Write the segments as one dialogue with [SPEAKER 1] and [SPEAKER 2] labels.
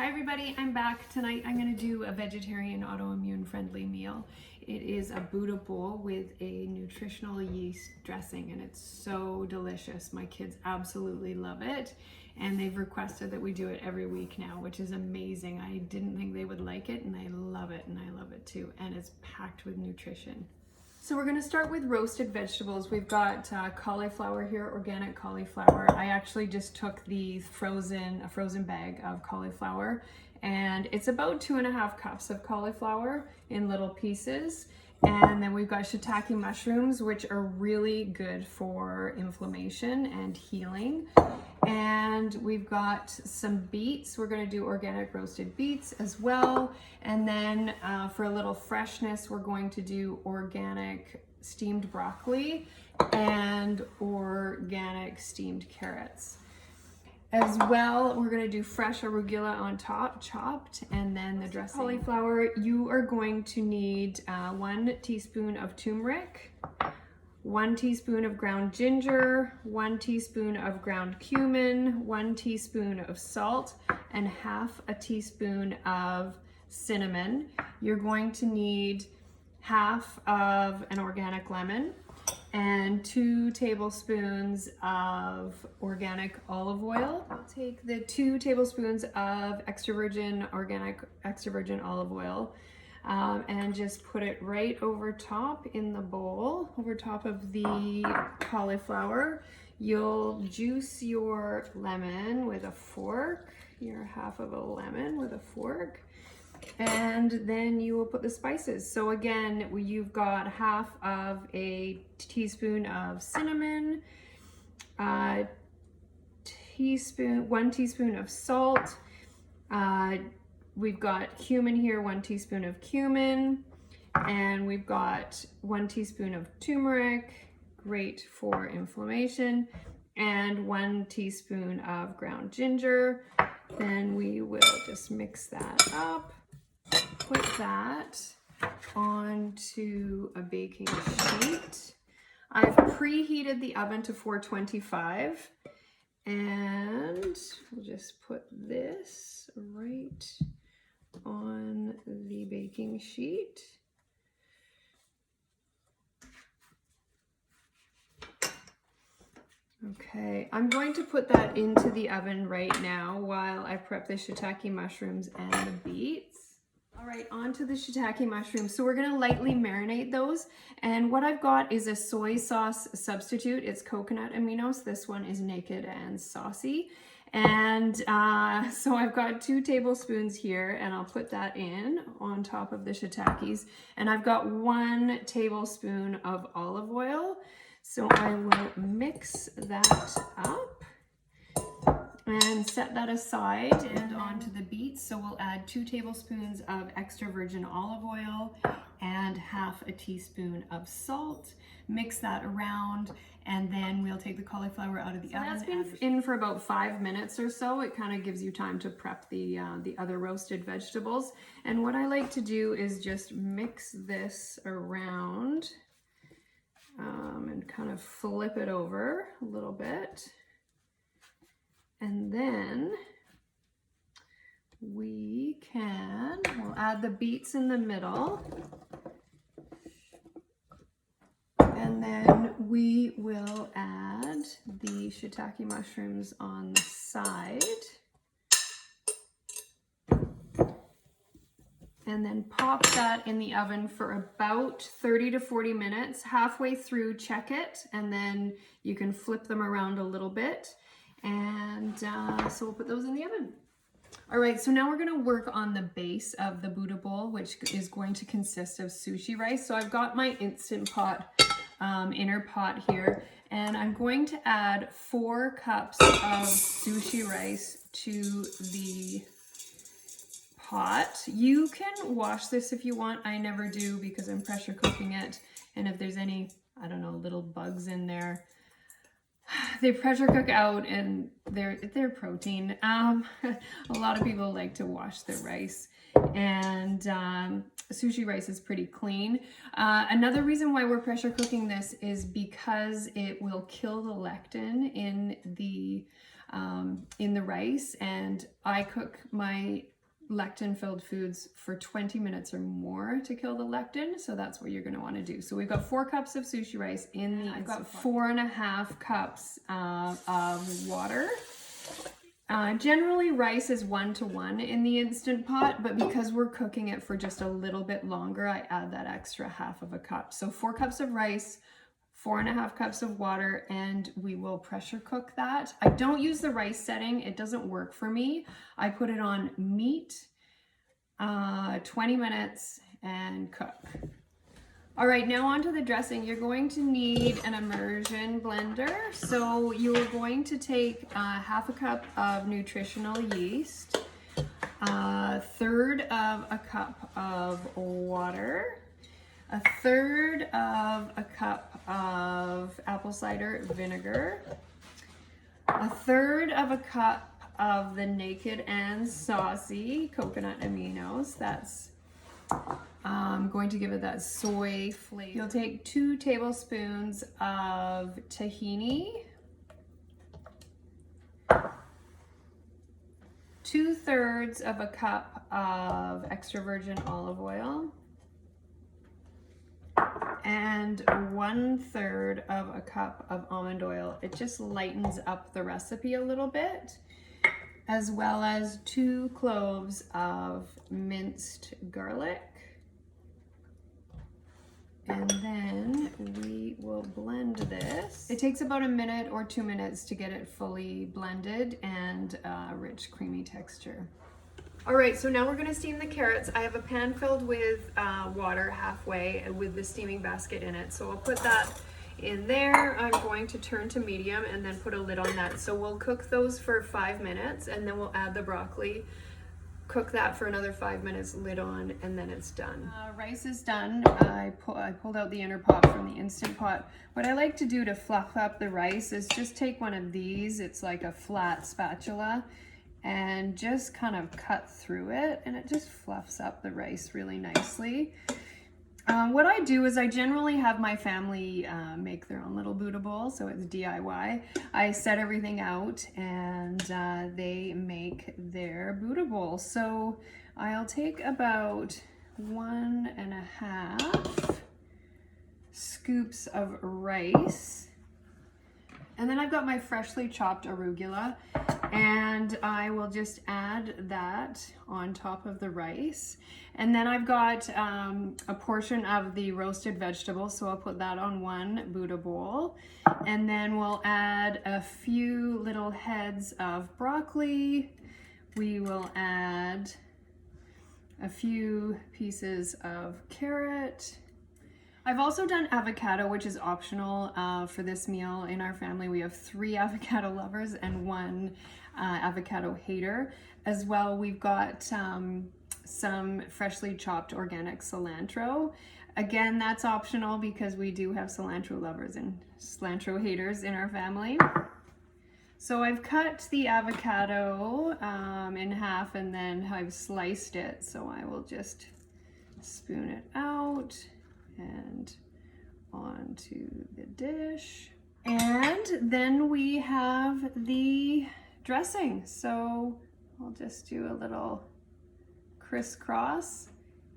[SPEAKER 1] everybody, I'm back. Tonight I'm going to do a vegetarian autoimmune friendly meal. It is a Buddha bowl with a nutritional yeast dressing and it's so delicious. My kids absolutely love it and they've requested that we do it every week now, which is amazing. I didn't think they would like it and they love it and I love it too, and it's packed with nutrition. So we're going to start with roasted vegetables. We've got cauliflower here, organic cauliflower. I actually just took a frozen bag of cauliflower, and it's about 2.5 cups of cauliflower in little pieces. And then we've got shiitake mushrooms, which are really good for inflammation and healing. And we've got some beets. We're going to do organic roasted beets as well. And then for a little freshness, we're going to do organic steamed broccoli and organic steamed carrots. As well, we're going to do fresh arugula on top, chopped, and then the dressing. Cauliflower, you are going to need 1 teaspoon of turmeric, 1 teaspoon of ground ginger, 1 teaspoon of ground cumin, 1 teaspoon of salt, and half a teaspoon of cinnamon. You're going to need half of an organic lemon and 2 tablespoons of organic olive oil. I'll take the 2 tablespoons of organic extra virgin olive oil and just put it right over top in the bowl, over top of the cauliflower. You'll juice your lemon with a fork, your half of a lemon with a fork. And then you will put the spices. So again, you've got half of a teaspoon of cinnamon, 1 teaspoon of salt. We've got cumin here, 1 teaspoon of cumin, and we've got 1 teaspoon of turmeric, great for inflammation, and 1 teaspoon of ground ginger. Then we will just mix that up. Put that onto a baking sheet. I've preheated the oven to 425 and we'll just put this right on the baking sheet. Okay, I'm going to put that into the oven right now while I prep the shiitake mushrooms and the beets. All right, on to the shiitake mushrooms. So we're gonna lightly marinate those. And what I've got is a soy sauce substitute. It's coconut aminos. This one is naked and saucy. And so I've got 2 tablespoons here and I'll put that in on top of the shiitakes. And I've got 1 tablespoon of olive oil. So I will mix that up and set that aside and onto the beets. So we'll add 2 tablespoons of extra virgin olive oil and half a teaspoon of salt. Mix that around and then we'll take the cauliflower out of the oven. That's been in for about 5 minutes or so. It kind of gives you time to prep the other roasted vegetables. And what I like to do is just mix this around and kind of flip it over a little bit. And then we'll add the beets in the middle. And then we will add the shiitake mushrooms on the side. And then pop that in the oven for about 30 to 40 minutes. Halfway through, check it, and then you can flip them around a little bit. And so we'll put those in the oven. All right, so now we're gonna work on the base of the Buddha bowl, which is going to consist of sushi rice. So I've got my Instant Pot inner pot here, and I'm going to add 4 cups of sushi rice to the pot. You can wash this if you want. I never do because I'm pressure cooking it. And if there's any, I don't know, little bugs in there, they pressure cook out and they're protein. A lot of people like to wash their rice, and sushi rice is pretty clean. Another reason why we're pressure cooking this is because it will kill the lectin in the rice, and I cook my lectin-filled foods for 20 minutes or more to kill the lectin. So that's what you're going to want to do. So we've got 4 cups of sushi rice in the, I've got 4.5 cups of water. Generally rice is 1 to 1 in the Instant Pot, but because we're cooking it for just a little bit longer, I add that extra half of a cup. So 4 cups of rice, 4.5 cups of water, and we will pressure cook that. I don't use the rice setting. It doesn't work for me. I put it on meat, 20 minutes, and cook. All right, now onto the dressing. You're going to need an immersion blender. So you're going to take 1/2 cup of nutritional yeast, 1/3 of a cup of water, 1/3 of a cup of apple cider vinegar, 1/3 of a cup of the naked and saucy coconut aminos. That's going to give it that soy flavor. You'll take 2 tablespoons of tahini, 2/3 of a cup of extra virgin olive oil, and 1/3 of a cup of almond oil. It just lightens up the recipe a little bit, as well as 2 cloves of minced garlic. And then we will blend this. It takes about 1 minute or 2 minutes to get it fully blended and a rich creamy texture. All right, so now we're gonna steam the carrots. I have a pan filled with water halfway with the steaming basket in it. So I'll put that in there. I'm going to turn to medium and then put a lid on that. So we'll cook those for 5 minutes and then we'll add the broccoli. Cook that for another 5 minutes, lid on, and then it's done. Rice is done. I pulled out the inner pot from the Instant Pot. What I like to do to fluff up the rice is just take one of these. It's like a flat spatula, and just kind of cut through it, and it just fluffs up the rice really nicely. What I do is I generally have my family make their own little Buddha bowl, so it's DIY. I set everything out and they make their Buddha bowl. So I'll take about 1.5 scoops of rice. And then I've got my freshly chopped arugula, and I will just add that on top of the rice. And then I've got a portion of the roasted vegetables, so I'll put that on one Buddha bowl. And then we'll add a few little heads of broccoli. We will add a few pieces of carrot. I've also done avocado, which is optional for this meal. In our family, we have 3 avocado lovers and 1 avocado hater. As well, we've got some freshly chopped organic cilantro. Again, that's optional because we do have cilantro lovers and cilantro haters in our family. So I've cut the avocado in half and then I've sliced it. So I will just spoon it out and onto the dish. And then we have the dressing. So I'll just do a little crisscross,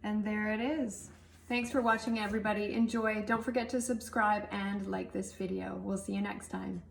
[SPEAKER 1] and there it is. Thanks for watching, everybody. Enjoy. Don't forget to subscribe and like this video. We'll see you next time.